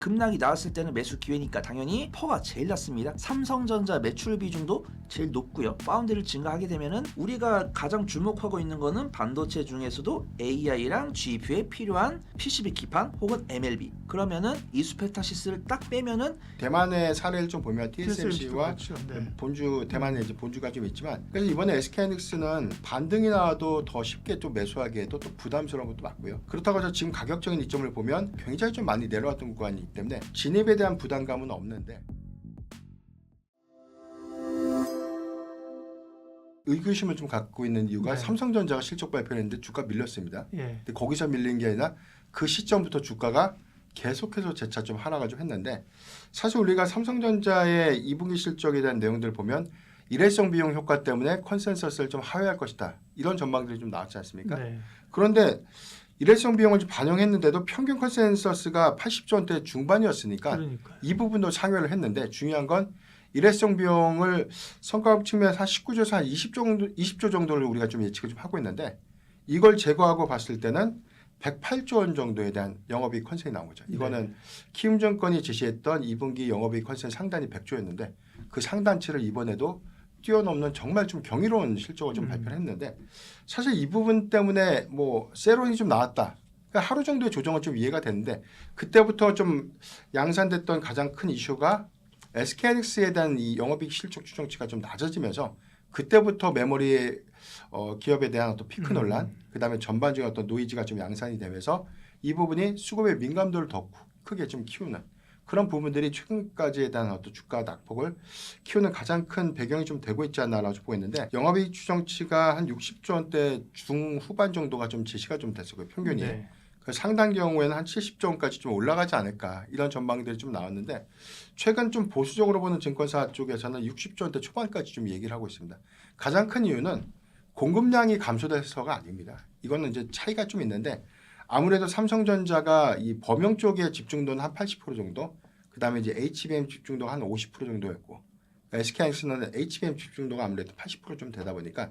급락이 나왔을 때는 매수 기회니까 당연히 퍼가 제일 낮습니다. 삼성전자 매출 비중도 제일 높고요. 파운드를 증가하게 되면은 우리가 가장 주목하고 있는 거는 반도체 중에서도 AI랑 GPU에 필요한 PCB 기판 혹은 MLB. 그러면은 이수페타시스를 딱 빼면은 대만의 사례를 좀 보면 TSMC와 그렇죠. 네. 본주 대만에 이제 본주가 좀 있지만 그래서 이번에 SK하이닉스는 반등이 나와도 더 쉽게 좀 매수하기에도 또 부담스러운 것도 많고요. 그렇다고 해서 지금 가격적인 이점을 보면 굉장히 좀 많이 내려왔던 구간이기 때문에 진입에 대한 부담감은 없는데 의구심을 좀 갖고 있는 이유가 네. 삼성전자가 실적 발표를 했는데 주가 밀렸습니다. 예. 근데 거기서 밀린 게 아니라 그 시점부터 주가가 계속해서 재차 좀 하락을 좀 했는데 사실 우리가 삼성전자의 2분기 실적에 대한 내용들을 보면 일회성 비용 효과 때문에 컨센서스를 좀 하회할 것이다. 이런 전망들이 좀 나왔지 않습니까? 네. 그런데 일회성 비용을 좀 반영했는데도 평균 컨센서스가 80조 원대 중반이었으니까 그러니까요. 이 부분도 상회를 했는데 중요한 건 일회성 비용을 성과급 측면에서 한 19조에서 한 20조 정도를 우리가 좀 예측을 좀 하고 있는데 이걸 제거하고 봤을 때는 108조 원 정도에 대한 영업이익 컨센이 나온 거죠. 이거는 키움증권이 제시했던 2분기 영업이익 컨센 상단이 100조였는데 그 상단치를 이번에도 뛰어넘는 정말 좀 경이로운 실적을 좀 발표를 했는데 사실 이 부분 때문에 뭐 세론이 좀 나왔다. 그러니까 하루 정도의 조정은 좀 이해가 되는데 그때부터 좀 양산됐던 가장 큰 이슈가 SK하이닉스에 대한 이 영업이익 실적 추정치가 좀 낮아지면서 그때부터 메모리 기업에 대한 어떤 피크 논란, 그다음에 전반적인 어떤 노이즈가 좀 양산이 되면서 이 부분이 수급의 민감도를 더 크게 좀 키우는 그런 부분들이 최근까지에 대한 어떤 주가 낙폭을 키우는 가장 큰 배경이 좀 되고 있지 않나라고 보고 있는데 영업이익 추정치가 한 60조 원대 중후반 정도가 좀 제시가 좀 됐었고요. 평균이. 네. 그 상당 경우에는 한 70조 원까지 좀 올라가지 않을까 이런 전망들이 좀 나왔는데 최근 좀 보수적으로 보는 증권사 쪽에서는 60조 원대 초반까지 좀 얘기를 하고 있습니다. 가장 큰 이유는 공급량이 감소돼서가 아닙니다. 이거는 이제 차이가 좀 있는데 아무래도 삼성전자가 이 범용 쪽에 집중도는 한 80% 정도, 그 다음에 이제 HBM 집중도가 한 50% 정도였고, SK하이닉스는 HBM 집중도가 아무래도 80% 좀 되다 보니까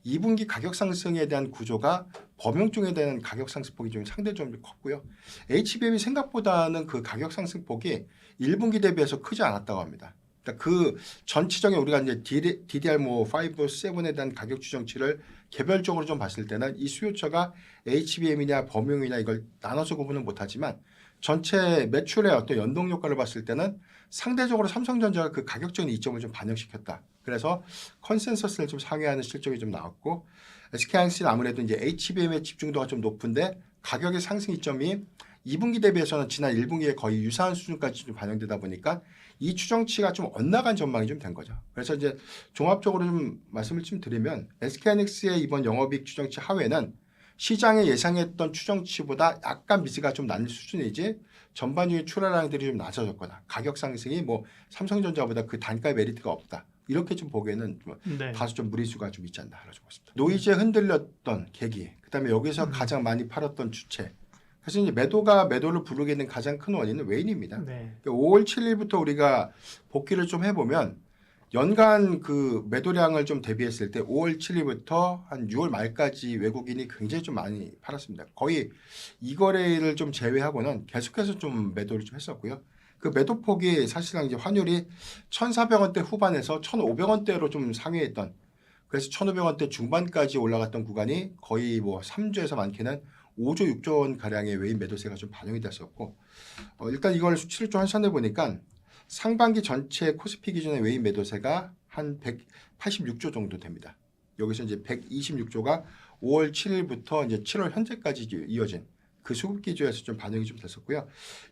2분기 가격 상승에 대한 구조가 범용 쪽에 대한 가격 상승폭이 좀 상대적으로 컸고요. HBM이 생각보다는 그 가격 상승폭이 1분기 대비해서 크지 않았다고 합니다. 그러니까 그 전체적인 우리가 이제 DDR5, 7에 대한 가격 추정치를 개별적으로 좀 봤을 때는 이 수요처가 HBM이냐 범용이냐 이걸 나눠서 구분은 못하지만 전체 매출의 어떤 연동 효과를 봤을 때는 상대적으로 삼성전자가 그 가격적인 이점을 좀 반영시켰다. 그래서 컨센서스를 좀 상회하는 실적이 좀 나왔고 SK하이닉스는 아무래도 이제 HBM의 집중도가 좀 높은데 가격의 상승 이점이 2분기 대비해서는 지난 1분기에 거의 유사한 수준까지 좀 반영되다 보니까 이 추정치가 좀 엇나간 전망이 좀 된 거죠. 그래서 이제 종합적으로 좀 말씀을 좀 드리면 SK하이닉스의 이번 영업이익 추정치 하회는 시장에 예상했던 추정치보다 약간 미스가 좀 낮은 수준이지 전반적인 출하량들이 좀 낮아졌거나 가격 상승이 뭐 삼성전자보다 그 단가의 메리트가 없다. 이렇게 좀 보기에는 좀 네. 다소 좀 무리수가 좀 있지 않나 보고 있습니다. 노이즈에 흔들렸던 계기, 그다음에 여기서 가장 많이 팔았던 주체. 사실 이제 매도를 부르게 된 가장 큰 원인은 외인입니다. 네. 5월 7일부터 우리가 복귀를 좀 해보면 연간 그 매도량을 좀 대비했을 때 5월 7일부터 한 6월 말까지 외국인이 굉장히 좀 많이 팔았습니다. 거의 이 거래일을 좀 제외하고는 계속해서 좀 매도를 좀 했었고요. 그 매도폭이 사실상 이제 환율이 1,400원대 후반에서 1,500원대로 좀 상회했던 그래서 1,500원대 중반까지 올라갔던 구간이 거의 뭐 3조에서 많게는 5조, 6조 원 가량의 외인 매도세가 좀 반영이 됐었고 일단 이걸 수치를 좀 환산해 보니까 상반기 전체 코스피 기준의 외인 매도세가 한 186조 정도 됩니다. 여기서 이제 126조가 5월 7일부터 이제 7월 현재까지 이어진 그 수급 기조에서 좀 반영이 좀 됐었고요.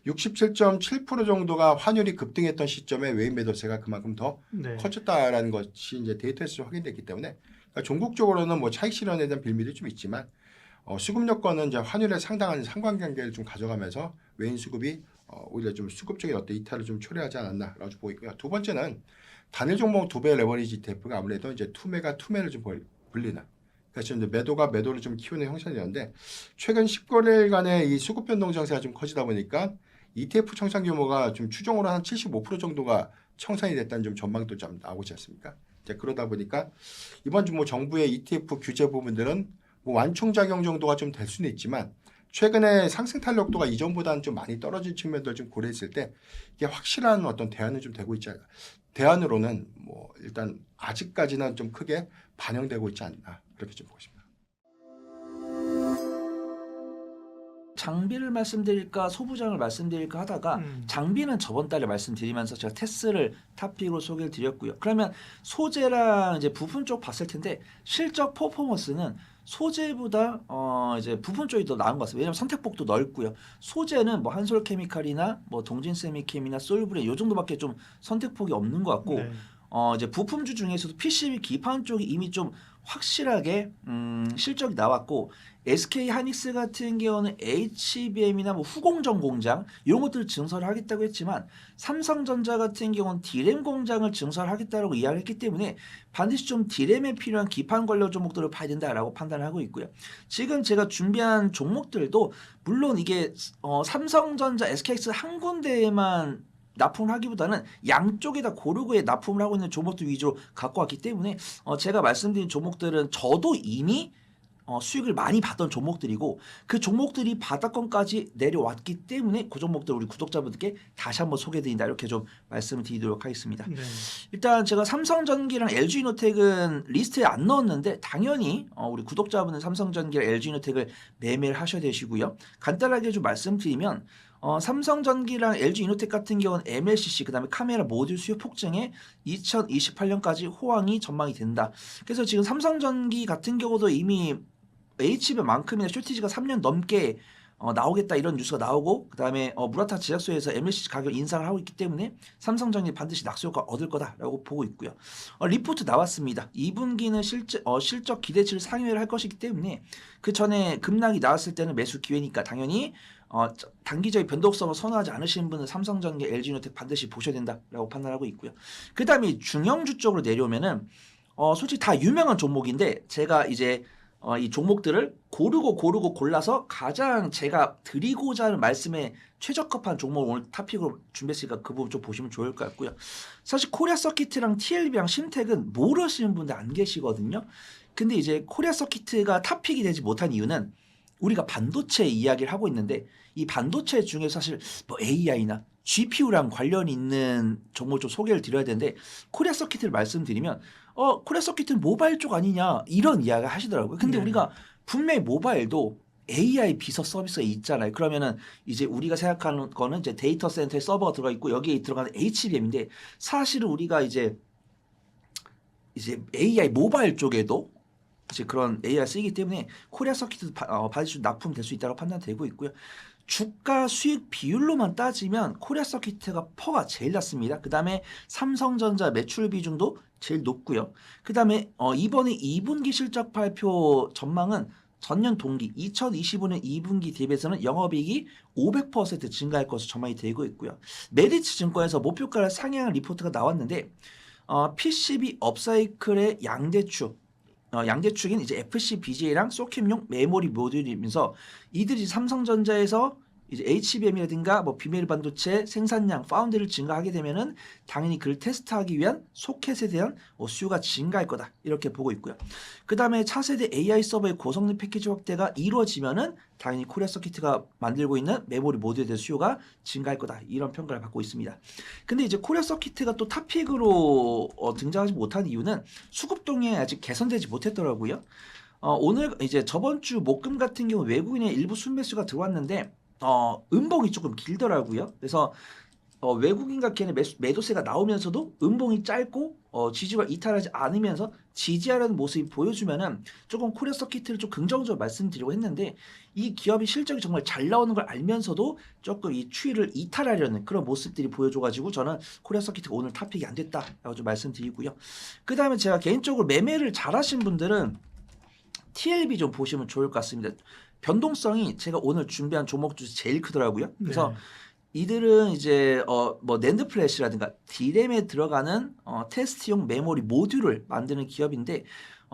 67.7% 정도가 환율이 급등했던 시점에 외인 매도세가 그만큼 더 네. 커졌다라는 것이 이제 데이터에서 좀 확인됐기 때문에 그러니까 종국적으로는 뭐 차익 실현에 대한 빌미도 좀 있지만 수급 여건은 이제 환율에 상당한 상관관계를 좀 가져가면서 외인 수급이 오히려 좀 수급적인 어떤 이탈을 좀 초래하지 않았나라고 보고 있고요. 두 번째는 단일 종목 2배 레버리지 ETF가 아무래도 이제 투매를 좀 불리는 그래서 이제 매도가 매도를 좀 키우는 형상이었는데 최근 10거래일간의 이 수급 변동 장세가 좀 커지다 보니까 ETF 청산 규모가 좀 추정으로 한 75% 정도가 청산이 됐다는 좀 전망도 좀 나오지 않습니까? 이제 그러다 보니까 이번 주 뭐 정부의 ETF 규제 부분들은 뭐 완충작용 정도가 좀 될 수는 있지만 최근에 상승 탄력도가 이전보다는 좀 많이 떨어진 측면들 좀 고려했을 때 이게 확실한 어떤 대안은 좀 되고 있지 않나. 대안으로는 뭐 일단 아직까지는 좀 크게 반영되고 있지 않나 그렇게 좀 보고 싶습니다. 장비를 말씀드릴까 소부장을 말씀드릴까 하다가 장비는 저번 달에 말씀드리면서 제가 테스를 탑픽으로 소개를 드렸고요. 그러면 소재랑 이제 부품 쪽 봤을 텐데 실적 퍼포먼스는 소재보다 이제 부품 쪽이 더 나은 것 같습니다. 왜냐하면 선택폭도 넓고요. 소재는 뭐 한솔케미칼이나 뭐 동진세미캠이나 솔브레 요 정도밖에 좀 선택폭이 없는 것 같고 네. 이제 부품주 중에서도 PCB 기판 쪽이 이미 좀 확실하게 실적이 나왔고 SK 하이닉스 같은 경우는 HBM이나 뭐 후공정 공장 이런 것들을 증설을 하겠다고 했지만 삼성전자 같은 경우는 D램 공장을 증설을 하겠다고 이야기를 했기 때문에 반드시 좀 D램에 필요한 기판 관련 종목들을 봐야 된다라고 판단을 하고 있고요. 지금 제가 준비한 종목들도 물론 이게 삼성전자, SKX 한 군데에만 납품을 하기보다는 양쪽에다 고르고에 납품을 하고 있는 종목들 위주로 갖고 왔기 때문에 제가 말씀드린 종목들은 저도 이미 수익을 많이 받던 종목들이고 그 종목들이 바닥권까지 내려왔기 때문에 그 종목들 우리 구독자분들께 다시 한번 소개드린다 이렇게 좀 말씀을 드리도록 하겠습니다. 네. 일단 제가 삼성전기랑 LG이노텍은 리스트에 안 넣었는데 당연히 우리 구독자분은 삼성전기랑 LG이노텍을 매매를 하셔야 되시고요. 간단하게 좀 말씀드리면 삼성전기랑 LG이노텍 같은 경우는 MLCC 그다음에 카메라 모듈 수요 폭증에 2028년까지 호황이 전망이 된다. 그래서 지금 삼성전기 같은 경우도 이미 HBM만큼이나 쇼티지가 3년 넘게 나오겠다 이런 뉴스가 나오고 그다음에 무라타 제약소에서 MLCC 가격 인상을 하고 있기 때문에 삼성전기 반드시 낙수 효과 얻을 거다라고 보고 있고요. 리포트 나왔습니다. 2분기는 실적 기대치를 상회를 할 것이기 때문에 그 전에 급락이 나왔을 때는 매수 기회니까 당연히 단기적인 변동성을 선호하지 않으시는 분은 삼성전기, LG이노텍 반드시 보셔야 된다라고 판단하고 있고요. 그 다음에 중형주 쪽으로 내려오면은 솔직히 다 유명한 종목인데 제가 이제 이 종목들을 고르고 골라서 가장 제가 드리고자 하는 말씀에 최적합한 종목을 오늘 탑픽으로 준비했으니까 그 부분 좀 보시면 좋을 것 같고요. 사실 코리아 서키트랑 TLB랑 심텍은 모르시는 분들 안 계시거든요. 근데 이제 코리아 서키트가 탑픽이 되지 못한 이유는 우리가 반도체 이야기를 하고 있는데 이 반도체 중에 사실 뭐 AI나 GPU랑 관련 있는 종목을 좀 소개를 드려야 되는데 코리아 서키트를 말씀드리면 코리아 서키트는 모바일 쪽 아니냐 이런 이야기를 하시더라고요. 근데 네. 우리가 분명히 모바일도 AI 비서 서비스가 있잖아요. 그러면은 이제 우리가 생각하는 거는 이제 데이터 센터에 서버가 들어가 있고 여기에 들어가는 HBM인데 사실은 우리가 이제 AI 모바일 쪽에도 이제 그런 AI가 쓰이기 때문에 코리아 서킷도 받으실 납품될 수 있다고 판단되고 있고요. 주가 수익 비율로만 따지면 코리아 서킷가 퍼가 제일 낮습니다. 그 다음에 삼성전자 매출 비중도 제일 높고요. 그 다음에 이번에 2분기 실적 발표 전망은 전년 동기 2025년 2분기 대비해서는 영업이익이 500% 증가할 것으로 전망이 되고 있고요. 메리츠 증권에서 목표가를 상향한 리포트가 나왔는데 PCB 업사이클의 양대축인 이제 FC, BGA랑 소켓용 메모리 모듈이면서 이들이 삼성전자에서 이제 HBM이라든가 뭐 비메일 반도체 생산량, 파운드를 증가하게 되면은 당연히 그를 테스트하기 위한 소켓에 대한 수요가 증가할 거다 이렇게 보고 있고요. 그 다음에 차세대 AI 서버의 고성능 패키지 확대가 이루어지면은 당연히 코리아 서키트가 만들고 있는 메모리 모듈에 대한 수요가 증가할 거다 이런 평가를 받고 있습니다. 근데 이제 코리아 서키트가 또 탑픽으로 등장하지 못한 이유는 수급 동향이 아직 개선되지 못했더라고요. 오늘 이제 저번 주 목금 같은 경우 외국인의 일부 순매수가 들어왔는데 음봉이 조금 길더라고요. 그래서 외국인과 걔네 매도세가 나오면서도 음봉이 짧고 지지가 이탈하지 않으면서 지지하려는 모습이 보여주면은 조금 코리아 서키트를 좀 긍정적으로 말씀드리고 했는데 이 기업이 실적이 정말 잘 나오는 걸 알면서도 조금 이 추이를 이탈하려는 그런 모습들이 보여줘가지고 저는 코리아 서키트가 오늘 탑픽이 안 됐다라고 좀 말씀드리고요. 그 다음에 제가 개인적으로 매매를 잘하신 분들은 TLB 좀 보시면 좋을 것 같습니다. 변동성이 제가 오늘 준비한 종목 중에 제일 크더라고요. 그래서 이들은 이제 뭐 낸드 플래시라든가 D램에 들어가는 테스트용 메모리 모듈을 만드는 기업인데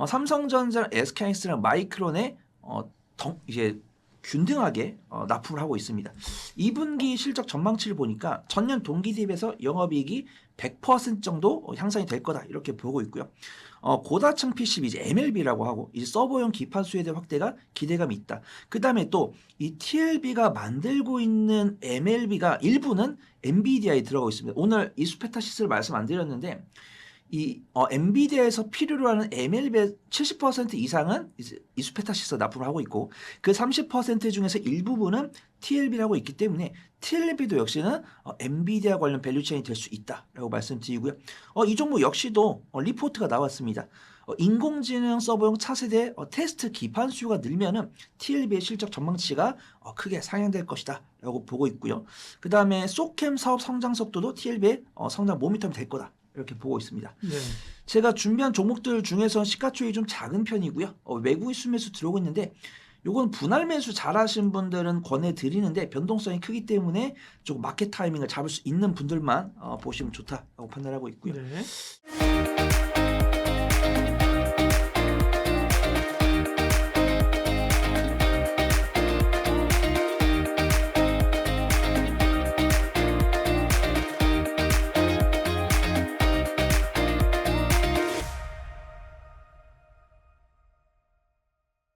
삼성전자, SK하이닉스랑 마이크론의 이제 균등하게 납품을 하고 있습니다. 2분기 실적 전망치를 보니까 전년 동기 대비해서 영업이익이 100% 정도 향상이 될 거다 이렇게 보고 있고요. 고다층 PCB 이제 MLB라고 하고 이제 서버용 기판수에 대한 확대가 기대감이 있다. 그 다음에 또 이 TLB가 만들고 있는 MLB가 일부는 엔비디아에 들어가고 있습니다. 오늘 이수페타시스를 말씀 안 드렸는데 이 엔비디아에서 필요로 하는 MLB의 70% 이상은 이제 이수페타시스 납품을 하고 있고 그 30% 중에서 일부분은 TLB를 하고 있기 때문에 TLB도 역시는 엔비디아 관련 밸류체인이 될 수 있다라고 말씀드리고요. 이 종목 역시도 리포트가 나왔습니다. 인공지능 서버용 차세대 테스트 기판 수요가 늘면은 TLB의 실적 전망치가 크게 상향될 것이다라고 보고 있고요. 그 다음에 소캠 사업 성장 속도도 TLB의 성장 모멘텀이 될 거다. 이렇게 보고 있습니다. 네. 제가 준비한 종목들 중에서 시가총액이 좀 작은 편이고요. 외국인 수매수 들어오고 있는데 요건 분할 매수 잘하신 분들은 권해드리는데 변동성이 크기 때문에 조금 마켓 타이밍을 잡을 수 있는 분들만 보시면 좋다고 판단하고 있고요. 네.